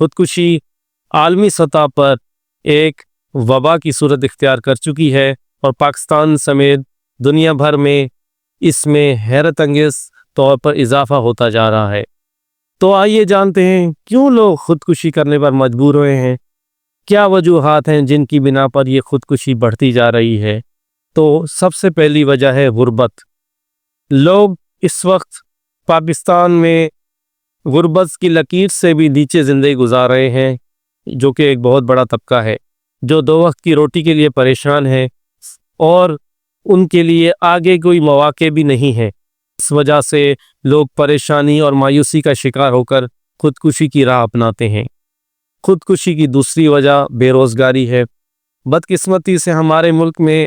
خودکشی عالمی سطح پر ایک وبا کی صورت اختیار کر چکی ہے اور پاکستان سمیت دنیا بھر میں اس میں حیرت انگیز طور پر اضافہ ہوتا جا رہا ہے۔ تو آئیے جانتے ہیں کیوں لوگ خودکشی کرنے پر مجبور ہوئے ہیں، کیا وجوہات ہیں جن کی بنا پر یہ خودکشی بڑھتی جا رہی ہے۔ تو سب سے پہلی وجہ ہے غربت۔ لوگ اس وقت پاکستان میں غربت کی لکیر سے بھی نیچے زندگی گزار رہے ہیں، جو کہ ایک بہت بڑا طبقہ ہے جو 2 وقت کی روٹی کے لیے پریشان ہے اور ان کے لیے آگے کوئی مواقع بھی نہیں ہے۔ اس وجہ سے لوگ پریشانی اور مایوسی کا شکار ہو کر خودکشی کی راہ اپناتے ہیں۔ خودکشی کی دوسری وجہ بے روزگاری ہے۔ بدقسمتی سے ہمارے ملک میں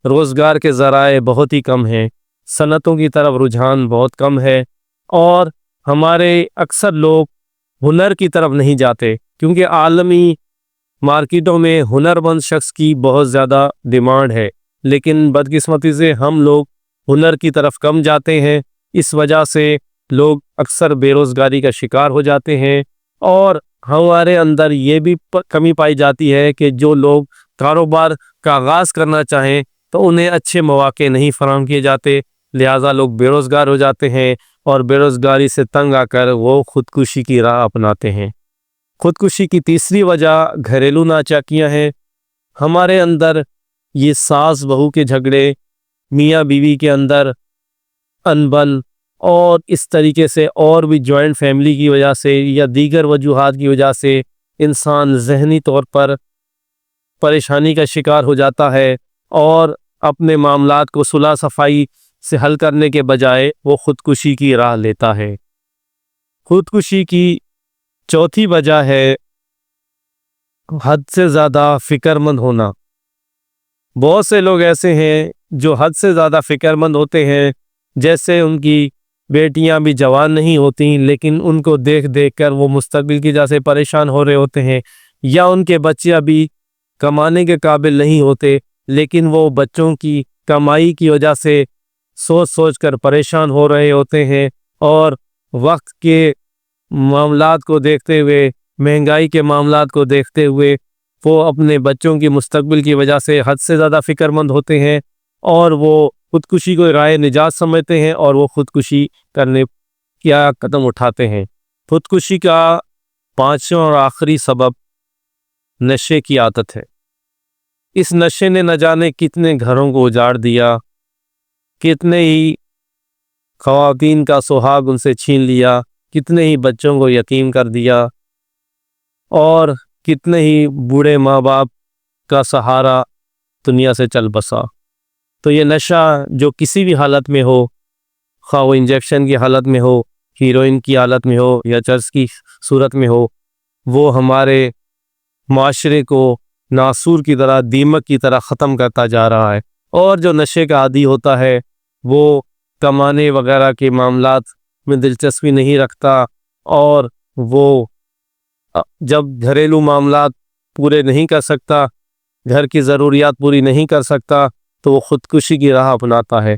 روزگار کے ذرائع بہت ہی کم ہیں، صنعتوں کی طرف رجحان بہت کم ہے اور ہمارے اکثر لوگ ہنر کی طرف نہیں جاتے، کیونکہ عالمی مارکیٹوں میں ہنرمند شخص کی بہت زیادہ ڈیمانڈ ہے، لیکن بدقسمتی سے ہم لوگ ہنر کی طرف کم جاتے ہیں۔ اس وجہ سے لوگ اکثر بے روزگاری کا شکار ہو جاتے ہیں اور ہمارے اندر یہ بھی کمی پائی جاتی ہے کہ جو لوگ کاروبار کا آغاز کرنا چاہیں تو انہیں اچھے مواقع نہیں فراہم کیے جاتے، لہٰذا لوگ بے روزگار ہو جاتے ہیں اور بے روزگاری سے تنگ آ کر وہ خودکشی کی راہ اپناتے ہیں۔ خودکشی کی تیسری وجہ گھریلو ناچاکیاں ہیں۔ ہمارے اندر یہ ساس بہو کے جھگڑے، میاں بیوی کے اندر انبن اور اس طریقے سے اور بھی جوائنٹ فیملی کی وجہ سے یا دیگر وجوہات کی وجہ سے انسان ذہنی طور پر پریشانی کا شکار ہو جاتا ہے اور اپنے معاملات کو صلح صفائی سے حل کرنے کے بجائے وہ خودکشی کی راہ لیتا ہے۔ خودکشی کی چوتھی وجہ ہے حد سے زیادہ فکر مند ہونا۔ بہت سے لوگ ایسے ہیں جو حد سے زیادہ فکر مند ہوتے ہیں، جیسے ان کی بیٹیاں بھی جوان نہیں ہوتی لیکن ان کو دیکھ دیکھ کر وہ مستقبل کی وجہ سے پریشان ہو رہے ہوتے ہیں، یا ان کے بچے ابھی کمانے کے قابل نہیں ہوتے لیکن وہ بچوں کی کمائی کی وجہ سے سوچ سوچ کر پریشان ہو رہے ہوتے ہیں اور وقت کے معاملات کو دیکھتے ہوئے، مہنگائی کے معاملات کو دیکھتے ہوئے وہ اپنے بچوں کی مستقبل کی وجہ سے حد سے زیادہ فکر مند ہوتے ہیں اور وہ خودکشی کو رائے نجات سمجھتے ہیں اور وہ خودکشی کرنے کا قدم اٹھاتے ہیں۔ خودکشی کا پانچواں اور آخری سبب نشے کی عادت ہے۔ اس نشے نے نہ جانے کتنے گھروں کو اجاڑ دیا، کتنے ہی خواتین کا سہاگ ان سے چھین لیا، کتنے ہی بچوں کو یتیم کر دیا اور کتنے ہی بوڑھے ماں باپ کا سہارا دنیا سے چل بسا۔ تو یہ نشہ جو کسی بھی حالت میں ہو، خواہ وہ انجیکشن کی حالت میں ہو، ہیروئن کی حالت میں ہو یا چرس کی صورت میں ہو، وہ ہمارے معاشرے کو ناسور کی طرح، دیمک کی طرح ختم کرتا جا رہا ہے۔ اور جو نشے کا عادی ہوتا ہے وہ کمانے وغیرہ کے معاملات میں دلچسپی نہیں رکھتا اور وہ جب گھریلو معاملات پورے نہیں کر سکتا، گھر کی ضروریات پوری نہیں کر سکتا، تو وہ خودکشی کی راہ اپناتا ہے۔